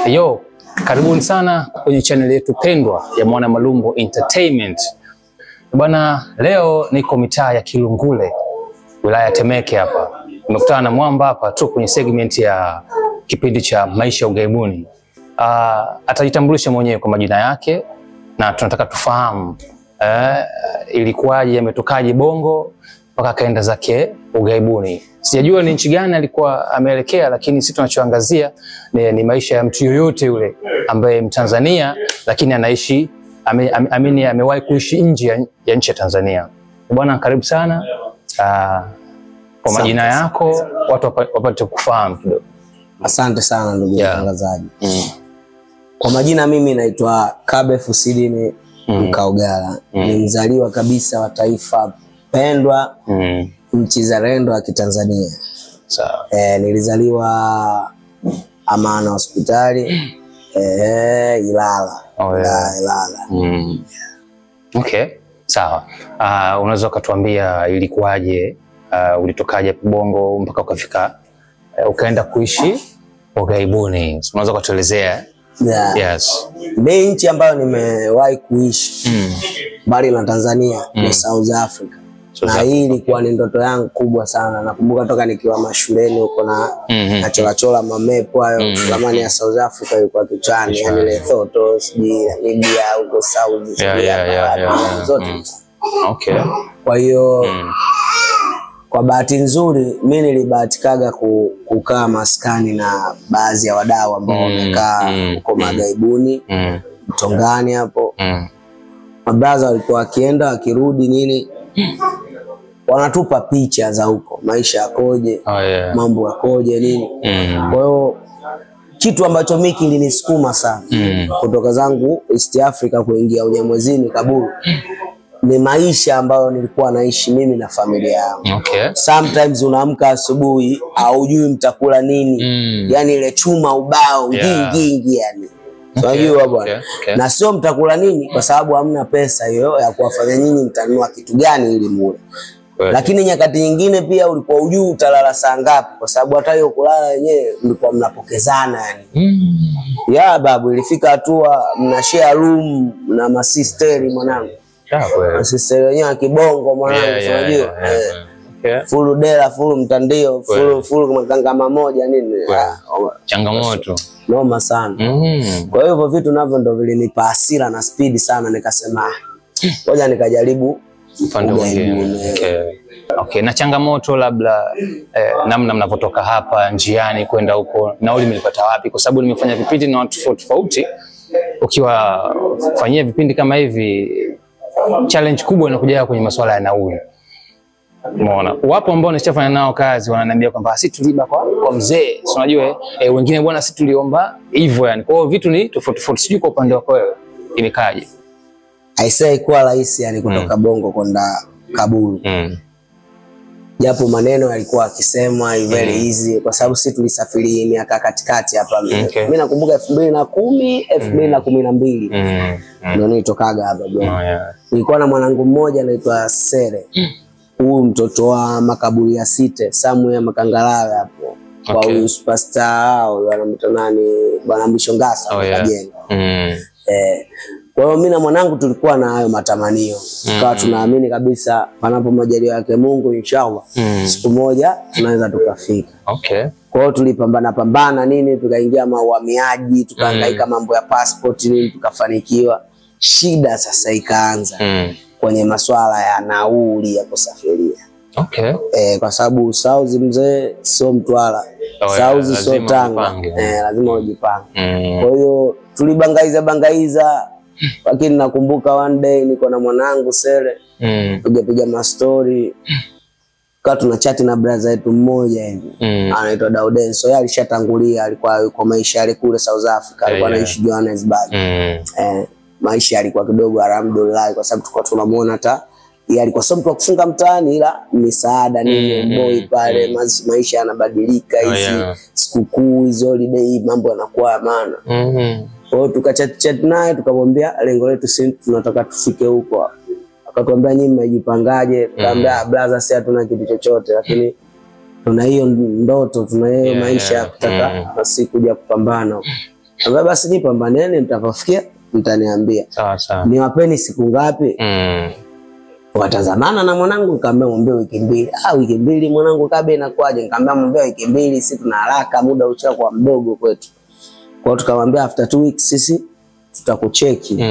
Yo, karibuni sana kwenye channel yetu pendwa ya Mwana Malumbo Entertainment. Bwana, leo niko mitaa ya Kilungule, wilaya ya Temeke hapa. Nimekutana na mwamba hapa tu kwenye segment ya kipindi cha maisha ya ughaibuni. Atajitambulisha mwenyewe kwa majina yake na tunataka tufahamu ilikuwaje, ametokaje Bongo mpaka kaenda zake ughaibuni. Sijajua ni nchi gani alikuwa ameelekea, lakini sisi tunachoangazia ni maisha ya mtu yoyote yule ambaye Mtanzania lakini anaishi amewahi kuishi nje ya nchi ya Tanzania. Bwana, karibu sana. Kwa majina yako watu wapate kufahamu kidogo. Asante sana ndugu mtangazaji. Kwa majina mimi naitwa Kabe Fusidini Mkaugala. Ni mzaliwa kabisa wa taifa pendwa nchi za rendo ya Kitanzania. Sawa. Nilizaliwa Amana hospitali Ilala. Ilala. Okay, sawa. Unaweza kutuambia ilikuwaje, ulitokaje Bongo mpaka ukafika ukaenda kuishi ughaibuni? Unaweza kutuelezea? Yes. Ni nchi ambayo nimewahi kuishi bali na Tanzania ni South Africa. Na hii ilikuwa ni ndoto yangu kubwa sana. Nakumbuka toka nikiwa mashuleni huko na chola mamepo hayo ramani ya South Africa ilikuwa kichwani, yani Lesotho, Namibia, huko South zote. Okay. Kwa hiyo kwa bahati nzuri mimi nilibahatikaga kukaa maskani na baadhi ya wadau ambao wamekaa huko maghaibuni Mtongani hapo. Mabraza walikuwa wakienda wakirudi nini wanatupa picha za huko maisha yakoje, mambo yakoje nini. Kwa hiyo kitu ambacho mimi kilinisukuma sana kutoka zangu East Africa kuingia Unyamwezini Kaburu ni maisha ambayo nilikuwa naishi mimi na familia yangu. Okay. Sometimes unaamka asubuhi haujui mtakula nini. Yani ile chuma ubao ngingi yani. Unajua bwana. Na sio mtakula nini kwa sababu hamna pesa hiyo ya kuwafanya nyinyi mtanunua kitu gani ili mule. Lakini nyakati nyingine pia ulikuwa hujui utalala saa ngapi kwa sababu hata hiyo kulala yenyewe mlikuwa mnapokezana yani. Ya babu, ilifika hatua mna share room na masisteri mwanangu. Masisteri wenyewe kibongo mwanangu, unajua. Full dela, full mtandio, full makanga mamoja nini. Changamoto noma sana. Kwa hiyo hivyo vitu navyo ndo vilinipa hasira na speed sana, nikasema ngoja nikajaribu upande mwingine. Okay, na changamoto labda namna mnapotoka hapa njiani kwenda huko, nauli mlipata wapi? Kwa sababu nimefanya vipindi na watu tofauti. Ukiwa fanyia vipindi kama hivi, challenge kubwa inakuja kwenye masuala ya nauli. Umeona, wapo ambao nishafanya nao kazi wananiambia kwamba sisi tuliba kwa mzee, unajua wengine bwana sisi tuliomba hivyo yani. Kwa hiyo vitu ni tofauti tofauti. Sijui kwa upande wako wewe imekaje? Aisee, kwa rahisi yani kutoka Bongo kwenda Kaburu. Japo maneno yalikuwa akisemwa very easy kwa sababu sisi tulisafiri miaka katikati hapa. Mimi nakumbuka 2010, 2012 ndio nilitokaga hapa bro. Nilikuwa na mwanangu mmoja anaitwa Sere. Huyu mtoto wa makaburi ya Site, Samu ya Makangalawe hapo. Kwa huyu superstar au anamwita nani, Bwana Mbishongasa akajenga. Kwa hiyo mimi na mwanangu tulikuwa na hayo matamanio. Tukawa tunaamini kabisa panapo majaliwa yake Mungu inshallah siku moja tunaweza tukafika. Okay. Kwa hiyo tulipambana nini, tukaingia uhamiaji, tukahangaika mambo ya passport nini, tukafanikiwa. Shida sasa ikaanza kwenye masuala ya nauli ya kusafiria. Okay. Kwa sababu South mzee sio Mtwara. South sio Tanga. Lazima ujipange. Kwa hiyo tulibangaiza lakini nakumbuka one day niko na mwanangu Sere tukapiga ma story kwa tunachati na brother yetu mmoja hivi anaitwa Daudenso. Yeye alishatangulia, alikuwa yuko maisha yale kule South Africa, alikuwa anaishi Johannesburg. Maisha yalikuwa kidogo alhamdulillah kwa sababu tulikuwa tunamuona hata yeye alikuwa sio mtu wa kufunga mtaani, ila misaada nini boy pale. Maisha yanabadilika hizi sikukuu hizo holiday mambo yanakuwa maana. Kwa hiyo tukachat naye tukamwambia lengo letu sisi tunataka tufike huko. Akatuambia nyinyi mmejipangaje? Tukamwambia brother sisi hatuna kitu chochote lakini tuna hiyo ndoto, tuna hiyo maisha ya kutaka basi kuja kupambana. Sasa basi nipambaneni, mtapofikia mtaniambia. Sawa sawa. Niwapeni siku ngapi? Watazamana na mwanangu, nikamwambia mwambie wiki 2. Wiki 2 mwanangu kabe inakuaje? Nikamwambia mwambie wiki 2, sisi tuna haraka, muda ushakuwa mdogo kwetu. Kwa hiyo tukamwambia after 2 weeks sisi tutakucheki.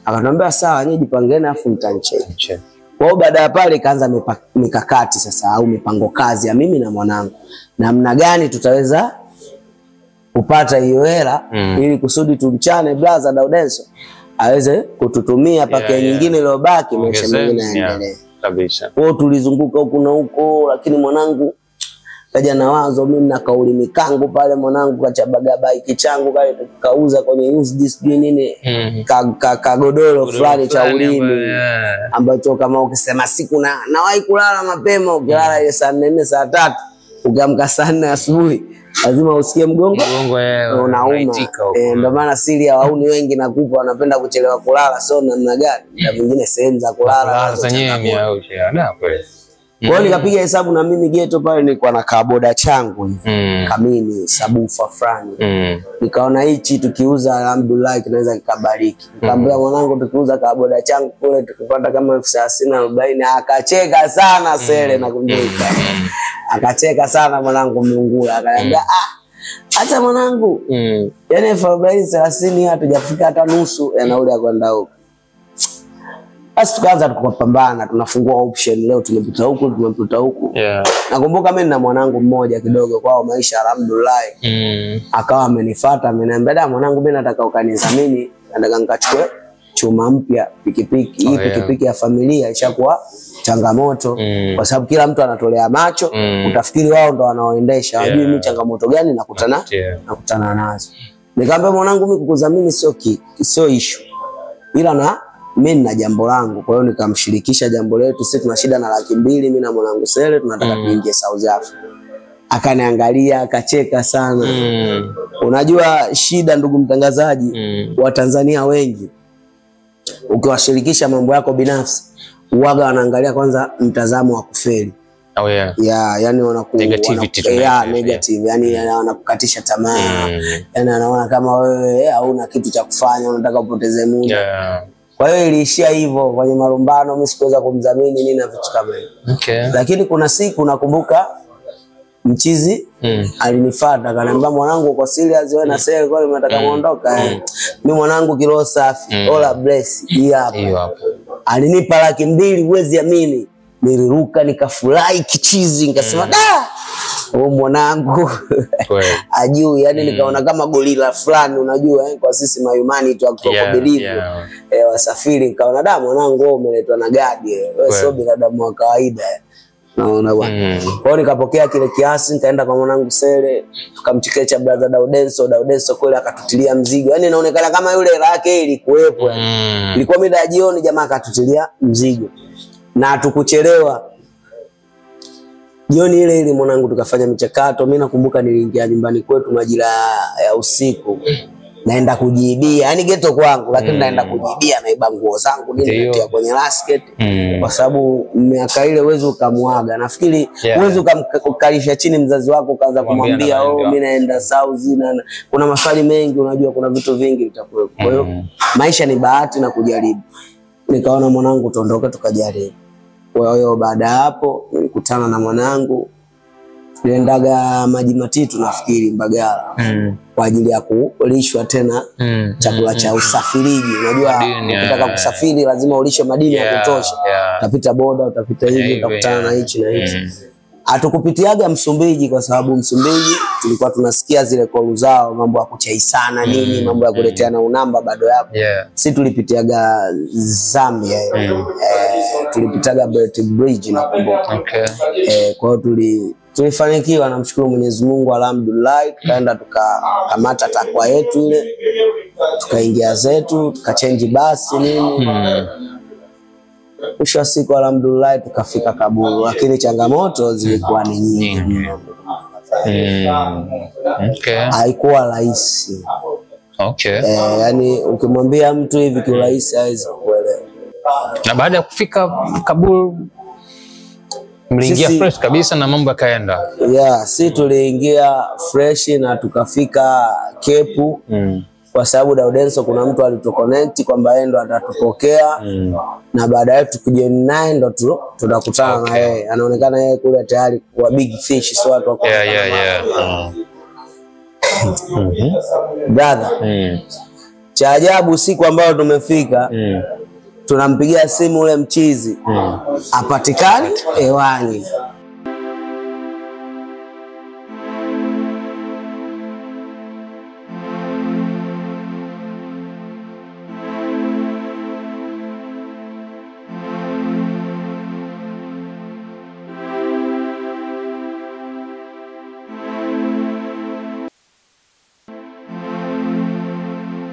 Akaniambia sawa, nyinyi jipangeni afu mtanicheki. Kwa hiyo baada ya pale kaanza mikakati sasa au mipango kazi ya mimi na mwanangu. Namna gani tutaweza kupata hiyo hela ili kusudi tumchane brother Daudenso aweze kututumia pake nyingine iliyobaki, maisha mengine yaendelee. Kabisa. Kwa hiyo tulizunguka huku na huko, lakini mwanangu kaja na wazo, mimi na kauli mikango pale, mwanangu kachabaga bike changu kale tukauza kwenye used sijui nini, kagodoro fulani cha ulimi ambacho kama ukisema siku nawahi kulala mapema, ukilala ile saa 4 saa 3 ukiamka saa 4 asubuhi lazima usikie mgongo unauma. Ndio maana siri ya wauni wengi nakupa wanapenda kuchelewa kulala, sio namna gani, na vingine sehemu za kulala zenyewe au kweli. Kwa hiyo nikapiga hesabu na mimi ghetto pale nilikuwa na kaboda changu kamini sabufa fulani. Nikaona hichi tukiuza alhamdulillah kinaweza kikabariki. Nikamwambia mwanangu tukiuza kaboda changu kule tukipata kama 30-40. Akacheka sana Sele na kumjika. Akacheka sana mwanangu Mungula. Akaniambia acha mwanangu. Yaani 40-30 hatujafika hata nusu ya nauli ya kwenda huko. Basi tukaanza tukapambana, tunafungua option, leo tumepita huku, tumepita huku. Nakumbuka mimi na mwanangu mmoja kidogo kwao maisha alhamdulillah. Akawa amenifuata, ameniambia da mwanangu mimi nataka ukanidhamini, nataka nikachukue chuma mpya pikipiki. Hii pikipiki ya familia ishakuwa changamoto kwa sababu kila mtu anatolea macho, utafikiri wao ndo wanaoendesha, hajui mimi changamoto gani nakutana nazo. Nikamwambia mwanangu mimi kukudhamini sio issue. Ila na mimi na jambo langu, kwa hiyo nikamshirikisha jambo letu. Sisi tuna shida na 200,000 mimi na mwanangu Sele, tunataka tuingie South Africa. Akaniangalia akacheka sana. Unajua shida ndugu mtangazaji, wa Tanzania wengi ukiwashirikisha mambo yako binafsi uwaga wanaangalia kwanza mtazamo wa kufeli. Yani negative, yani wanakukatisha tamaa. Yani anaona kama wewe hauna kitu cha kufanya, unataka upoteze muda. Kwa hiyo iliishia hivyo kwenye marumbano, mimi sikuweza kumdhamini nini na vitu kama hivyo. Lakini kuna siku nakumbuka mchizi alinifuata akaniambia mwanangu uko serious wewe na Sele kwa nataka muondoka. Mimi mwanangu kilo safi, all bless hii hapa. Alinipa 200,000 uwezi amini. Niliruka nikafurahi kichizi nikasema da mwanangu ajui, yani nikaona kama gorilla fulani unajua kwa sisi mayumani tu akukubelieve wasafiri, nikaona da mwanangu wewe umeletwa na gadi, wewe sio binadamu wa kawaida. Naona bwana. Kwa hiyo nikapokea kile kiasi, nikaenda kwa mwanangu Sele, tukamchikecha brother Daudenso kweli akatutilia mzigo. Yani inaonekana kama yule hela yake ilikuwepo yani. Ilikuwa mida ya jioni jamaa akatutilia mzigo. Na tukuchelewa. Jioni ile mwanangu tukafanya michakato. Mimi nakumbuka niliingia nyumbani kwetu majira ya usiku. Naenda kujiibia, yani ghetto kwangu, lakini naenda kujiibia naiba nguo zangu nilitia kwenye basket kwa sababu miaka ile uwezo ukamwaga. Nafikiri uwezo ukalisha chini mzazi wako kaanza kumwambia mimi naenda South na kuna maswali mengi, unajua kuna vitu vingi vitakuwa. Kwa hiyo maisha ni bahati na kujaribu. Nikaona mwanangu tuondoke tukajaribu. Kwa hiyo baada hapo nilikutana na mwanangu, tuliendaga Maji Matitu nafikiri Mbagala kwa ajili ya kulishwa tena chakula cha usafiriji. Unajua ukitaka kusafiri lazima ulishwe madini ya kutosha. Utapita boda, utapita hivi, utakutana na hichi na hichi. Hatukupitiaga Msumbiji kwa sababu Msumbiji tulikuwa tunasikia zile kolu zao, mambo ya kuchaisana nini, mambo ya kuleteana unamba bado yapo. Sisi tulipitiaga Zambia, tulipitaga Belt Bridge nakumbuka. Kwa hiyo tulifanikiwa, namshukuru Mwenyezi Mungu alhamdulillah. Tukaenda tukakamata takwa yetu ile, tukaingia zetu, tukachange basi nini. Mwisho wa siku alhamdulillah tukafika Kabulu, lakini changamoto zilikuwa ni nyingi. Haikuwa rahisi. Yani ukimwambia mtu hivi kirahisi hawezi kuelewa. Na baada ya kufika Kabulu mliingia fresh kabisa na mambo yakaenda. Si tuliingia fresh na tukafika Kepu. kwa sababu Daudenso kuna mtu alituconnect kwamba yeye ndo atatupokea na baadaye tukijeni naye ndo tutakutana na yeye. Anaonekana yeye kule tayari kwa big fish, sio watu wako. Brother, cha ajabu siku ambayo tumefika tunampigia simu ule mchizi apatikani hewani.